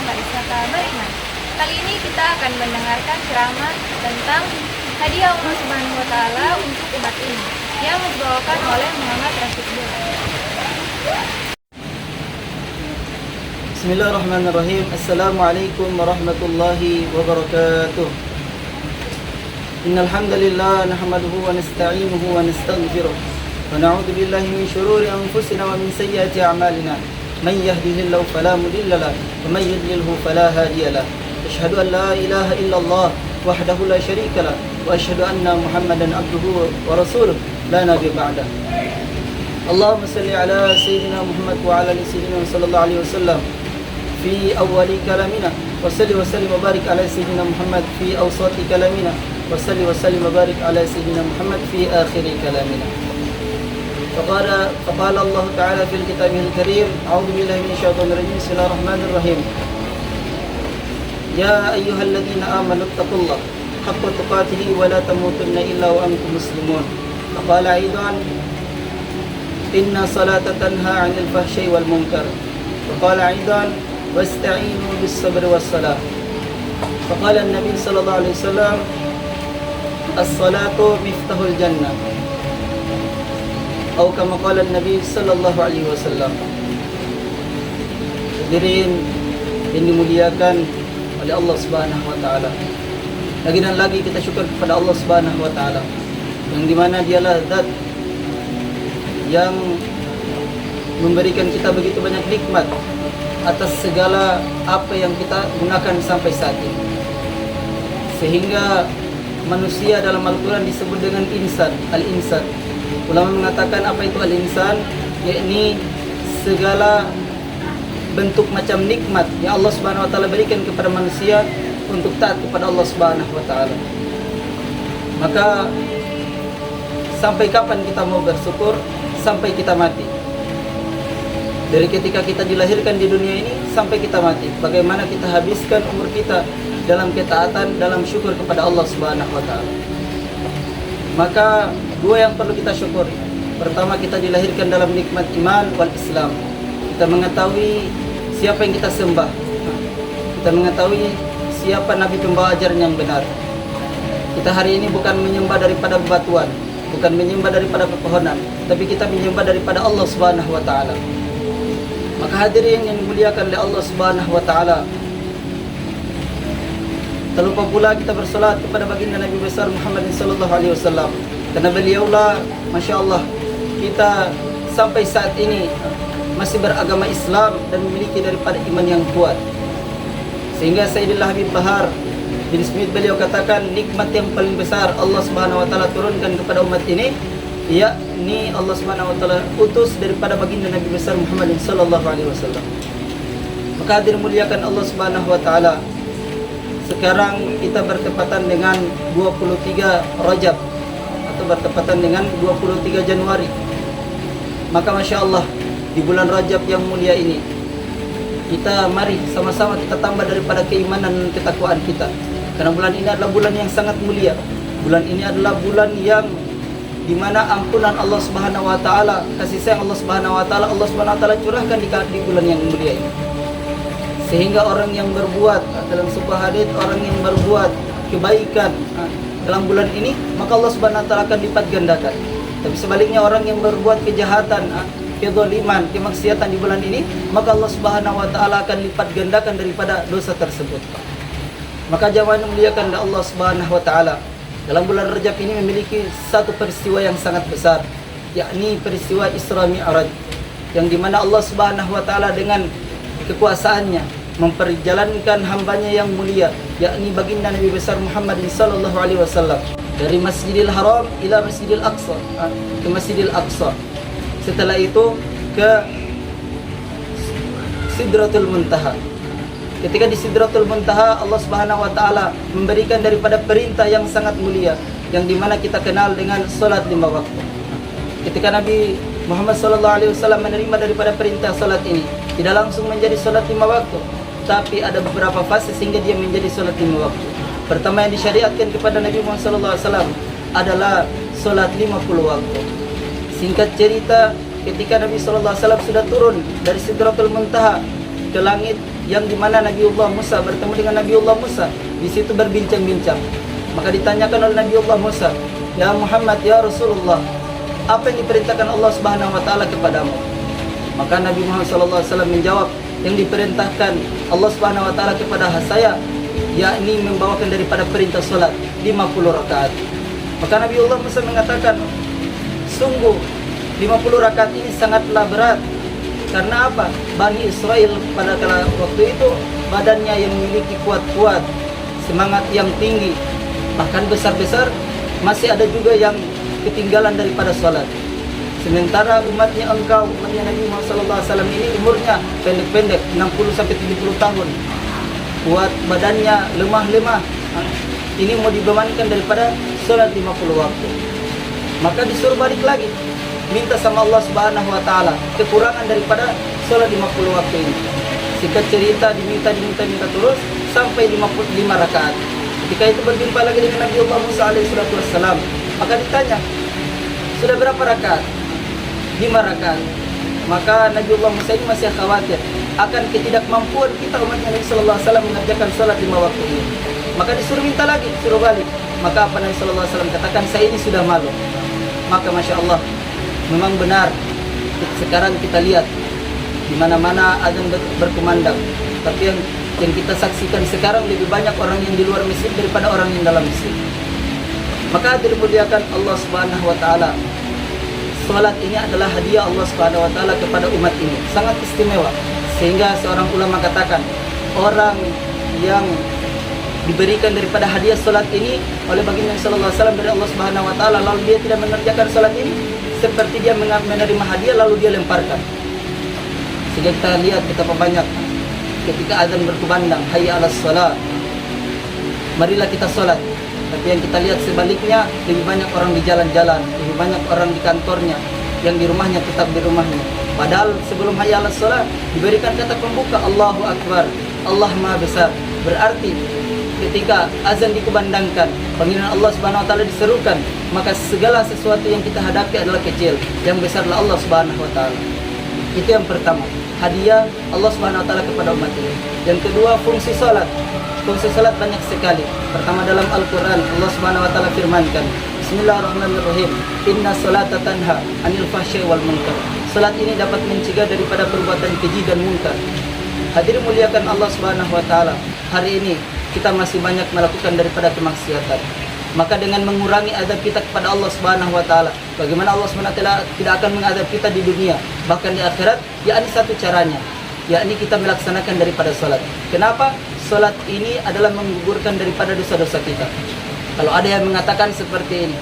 Marisata Beriman. Kali ini kita akan mendengarkan ceramah tentang hadiah Allah Subhanahu wa Ta'ala untuk umat ini yang dibawakan oleh Muhammad Rasid Dur. Bismillahirrahmanirrahim. Assalamualaikum warahmatullahi wabarakatuh. Innal hamdalillah nahmaduhu wa nasta'inuhu wa nastaghfiruh wa na'udzu billahi min shururi anfusina wa min sayyiati a'malina. Man yahdihillahu fala mudilla lahu wa man yudlilhu fala hadiya lahu. Asyhadu an la ilaha illallah wahdahu la syarika lahu wa asyhadu anna Muhammadan abduhu wa rasuluh la nabiyya ba'dahu. Allahumma salli ala sayyidina Muhammad wa ala ali sayyidina sallallahu alaihi wasallam في أول كلامنا وصلي وسلم وبارك على سيدنا محمد في أوسط كلامنا وصلي وسلم وبارك على سيدنا محمد في آخر كلامنا. فقال الله تعالى في الكتاب الكريم أعوذ بالله من الشيطان الرجيم بسم الله الرحمن الرحيم يا أيها الذين آمنوا اتقوا الله حق تقاته ولا تموتن إلا وأنتم مسلمون. فقال أيضا إن الصلاة تنهى عن الفحشاء والمنكر. وقال أيضا واستعينوا بالصبر والصلاة. فقال النبي صلى الله عليه وسلم الصلاة مفتاح الجنة أو كما قال النبي صلى الله عليه wasallam. Hadirin yang dimuliakan oleh Allah Subhanahu wa Ta'ala, lagi dan lagi kita syukur kepada Allah Subhanahu wa Ta'ala yang dimana dialah zat yang memberikan kita begitu banyak nikmat atas segala apa yang kita gunakan sampai saat ini, sehingga manusia dalam Al-Quran disebut dengan insan, al-insan. Ulama mengatakan apa itu al-insan, yakni segala bentuk macam nikmat yang Allah Subhanahu wa Ta'ala berikan kepada manusia untuk taat kepada Allah Subhanahu wa Ta'ala. Maka sampai kapan kita mau bersyukur? Sampai kita mati. Dari ketika kita dilahirkan di dunia ini sampai kita mati, bagaimana kita habiskan umur kita dalam ketaatan, dalam syukur kepada Allah Subhanahu wa Ta'ala. Maka dua yang perlu kita syukuri. Pertama, kita dilahirkan dalam nikmat iman wal Islam. Kita mengetahui siapa yang kita sembah. Kita mengetahui siapa nabi pembawa ajaran yang benar. Kita hari ini bukan menyembah daripada bebatuan, bukan menyembah daripada pepohonan, tapi kita menyembah daripada Allah Subhanahu wa Ta'ala. Maka hadirin yang dimuliakan oleh Allah Subhanahu wa Ta'ala, tak lupa pula kita bersolat kepada baginda Nabi besar Muhammad sallallahu alaihi wasallam, karena beliaulah masya-Allah kita sampai saat ini masih beragama Islam dan memiliki daripada iman yang kuat. Sehingga Sayyidillah Habib Bahar bin Smith beliau katakan nikmat yang paling besar Allah Subhanahu wa Ta'ala turunkan kepada umat ini, yakni Allah Subhanahu wa Ta'ala utus daripada baginda Nabi besar Muhammad sallallahu alaihi wasallam. Maka hadirin muliakan Allah Subhanahu wa Ta'ala, sekarang kita bertepatan dengan 23 Rajab atau bertepatan dengan 23 Januari. Maka Masya Allah, di bulan Rajab yang mulia ini, kita mari sama-sama kita tambah daripada keimanan dan ketakwaan kita. Karena bulan ini adalah bulan yang sangat mulia. Bulan ini adalah bulan yang di mana ampunan Allah Subhanahu wa Ta'ala, kasih sayang Allah Subhanahu wa Ta'ala, Allah Subhanahu wa Ta'ala curahkan di bulan yang mulia ini. Sehingga orang yang berbuat, dalam sebuah hadits, orang yang berbuat kebaikan dalam bulan ini, maka Allah Subhanahu wa Ta'ala akan lipat gandakan. Tapi sebaliknya orang yang berbuat kejahatan, kezaliman, kemaksiatan di bulan ini, maka Allah Subhanahu wa Ta'ala akan lipat gandakan daripada dosa tersebut. Maka jamaah yang dimuliakan oleh Allah Subhanahu wa Ta'ala, dalam bulan Rajab ini memiliki satu peristiwa yang sangat besar, yakni peristiwa Isra Mi'raj, yang dimana Allah Subhanahu wa Ta'ala dengan kekuasaannya memperjalankan hambanya yang mulia, yakni baginda Nabi besar Muhammad sallallahu alaihi wasallam, dari Masjidil Haram ila Masjidil Aqsa, ke Masjidil Aqsa. Setelah itu ke Sidratul Muntaha. Ketika di Sidratul Muntaha, Allah Subhanahu wa Ta'ala memberikan daripada perintah yang sangat mulia, yang dimana kita kenal dengan salat 5 waktu. Ketika Nabi Muhammad sallallahu alaihi wasallam menerima daripada perintah salat ini, tidak langsung menjadi salat 5 waktu, tapi ada beberapa fase sehingga dia menjadi salat 5 waktu. Pertama yang disyariatkan kepada Nabi Muhammad sallallahu alaihi wasallam adalah salat 50 waktu. Singkat cerita, ketika Nabi sallallahu alaihi wasallam sudah turun dari Sidratul Muntaha ke langit yang dimana Nabiullah Musa bertemu dengan Nabiullah Musa. Di situ berbincang-bincang. Maka ditanyakan oleh Nabiullah Musa, "Ya Muhammad, ya Rasulullah, apa yang diperintahkan Allah Subhanahu wa taala kepadamu?" Maka Nabi Muhammad sallallahu alaihi wasallam menjawab, "Yang diperintahkan Allah Subhanahu wa taala kepada saya yakni membawakan daripada perintah salat 50 rakaat." Maka Nabiullah Musa mengatakan, "Sungguh 50 rakaat ini sangatlah berat." Karena apa? Bani Israel pada kala waktu itu badannya yang memiliki kuat-kuat, semangat yang tinggi, bahkan besar-besar, masih ada juga yang ketinggalan daripada sholat. Sementara umatnya Nabi Muhammad SAW ini umurnya pendek-pendek, 60-70 tahun. Kuat badannya, lemah-lemah. Ini mau dibebankan daripada sholat 50 waktu. Maka disuruh balik lagi, minta sama Allah Subhanahu wa taala kekurangan daripada sholat 50 waktu ini. Singkat cerita diminta terus sampai 55 rakaat. Ketika itu berjumpa lagi dengan Nabi Allah Musa alaihissalam. Maka ditanya, "Sudah berapa rakaat?" 5 rakaat. Maka Nabi Allah Musa ini masih khawatir akan ketidakmampuan kita umat Nabi sallallahu alaihi wasallam mengerjakan sholat 5 waktu ini. Maka disuruh minta lagi, suruh balik. Maka apa Nabi sallallahu alaihi wasallam katakan, "Saya ini sudah malu." Maka Masya Allah, memang benar. Sekarang kita lihat di mana-mana azan berkumandang. Tapi yang kita saksikan sekarang lebih banyak orang yang di luar masjid daripada orang yang dalam masjid. Maka dimuliakan Allah Subhanahu wa taala. Salat ini adalah hadiah Allah Subhanahu wa taala kepada umat ini. Sangat istimewa. Sehingga seorang ulama katakan, orang yang diberikan daripada hadiah salat ini oleh baginda sallallahu alaihi wasallam dari Allah Subhanahu wa taala, lalu dia tidak mengerjakan salat ini, seperti dia menerima hadiah lalu dia lemparkan. Sehingga kita lihat betapa banyak ketika azan berkumandang, hayya 'alas shalah, marilah kita salat. Tapi yang kita lihat sebaliknya, lebih banyak orang di jalan-jalan, lebih banyak orang di kantornya, yang di rumahnya tetap di rumahnya. Padahal sebelum hayya 'alas shalah diberikan kata pembuka, Allahu Akbar, Allah Maha Besar. Berarti ketika azan dikumandangkan, panggilan Allah Subhanahu wa taala diserukan, maka segala sesuatu yang kita hadapi adalah kecil, yang besar adalah Allah Subhanahu wa taala. Itu yang pertama, hadiah Allah Subhanahu wa taala kepada umat ini. Yang kedua, fungsi salat. Fungsi salat banyak sekali. Pertama, dalam Al-Qur'an Allah Subhanahu wa taala firmankan, Bismillahirrahmanirrahim, "Inna salata tanha 'anil fahsya'i wal munkar." Salat ini dapat mencegah daripada perbuatan keji dan munkar. Hadirin muliakan Allah Subhanahu wa taala, hari ini kita masih banyak melakukan daripada kemaksiatan. Maka dengan mengurangi adab kita kepada Allah Subhanahu wa taala, bagaimana Allah Subhanahu wa taala tidak akan mengadab kita di dunia, bahkan di akhirat, yakni satu caranya, yakni kita melaksanakan daripada salat. Kenapa? Salat ini adalah menggugurkan daripada dosa-dosa kita. Kalau ada yang mengatakan seperti ini,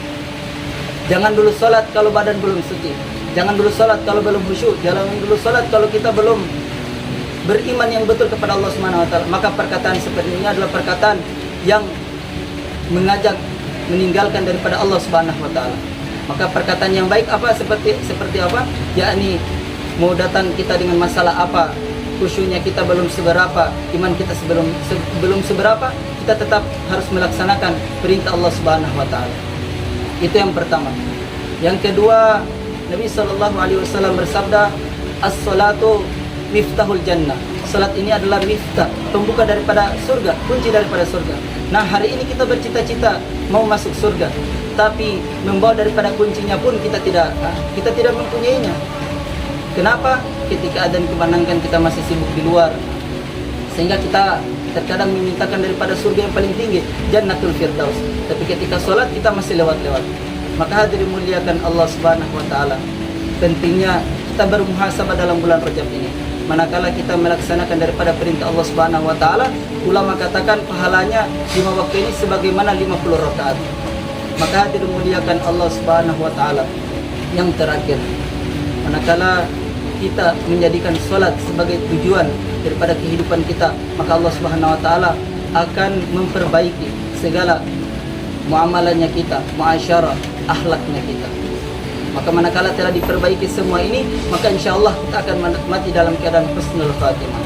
jangan dulu salat kalau badan belum suci, jangan dulu salat kalau belum khusyuk, jangan dulu salat kalau kita belum beriman yang betul kepada Allah Subhanahu wa taala. Maka perkataan seperti ini adalah perkataan yang mengajak meninggalkan daripada Allah Subhanahu wa taala. Maka perkataan yang baik apa seperti apa? Yakni mau datang kita dengan masalah apa, khusyuknya kita belum seberapa, iman kita belum seberapa, kita tetap harus melaksanakan perintah Allah Subhanahu wa taala. Itu yang pertama. Yang kedua, Nabi sallallahu alaihi wasallam bersabda, "As-salatu miftahul jannah." Salat ini adalah miftah, pembuka daripada surga, kunci daripada surga. Nah, hari ini kita bercita-cita mau masuk surga, tapi membawa daripada kuncinya pun kita tidak mempunyainya. Kenapa? Ketika adzan kumandangkan kita masih sibuk di luar, sehingga kita terkadang memintakan daripada surga yang paling tinggi, Jannatul Firdaus. Tapi ketika sholat kita masih lewat-lewat. Maka hadirin muliakan Allah Subhanahu wa taala, pentingnya kita bermuhasabah dalam bulan Rajab ini. Manakala kita melaksanakan daripada perintah Allah Subhanahu wa taala, ulama katakan pahalanya 5 waktu ini sebagaimana 50 rakaat. Maka hadirin muliakan Allah Subhanahu wa taala, yang terakhir, manakala kita menjadikan salat sebagai tujuan daripada kehidupan kita, maka Allah Subhanahu wa taala akan memperbaiki segala muamalahnya kita, muasyarah, akhlaknya kita. Maka manakala telah diperbaiki semua ini, maka insyaallah kita akan menikmati dalam keadaan husnul khatimah.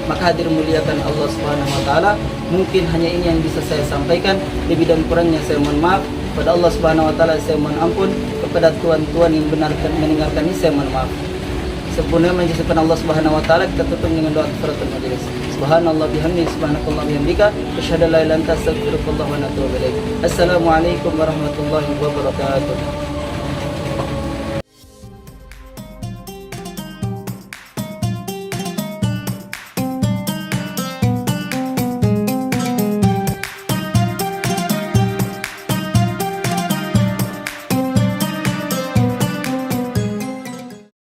Maka hadirin muliakan Allah Subhanahu wa taala, mungkin hanya ini yang bisa saya sampaikan. Lebih dan kurangnya saya mohon maaf. Kepada Allah Subhanahu wa taala saya mohon ampun. Kepada tuan-tuan yang mendengarkan ini saya mohon maaf. Sempurna menjadikan Allah Subhanahu wa taala, kita tutup dengan doa kafaratul majelis. Subhanallah bihamdihi, subhanakallah bihamdika, asyhadu an la ilaha illa anta, astaghfirullah wa atubu ilaik. Assalamualaikum warahmatullahi wabarakatuh.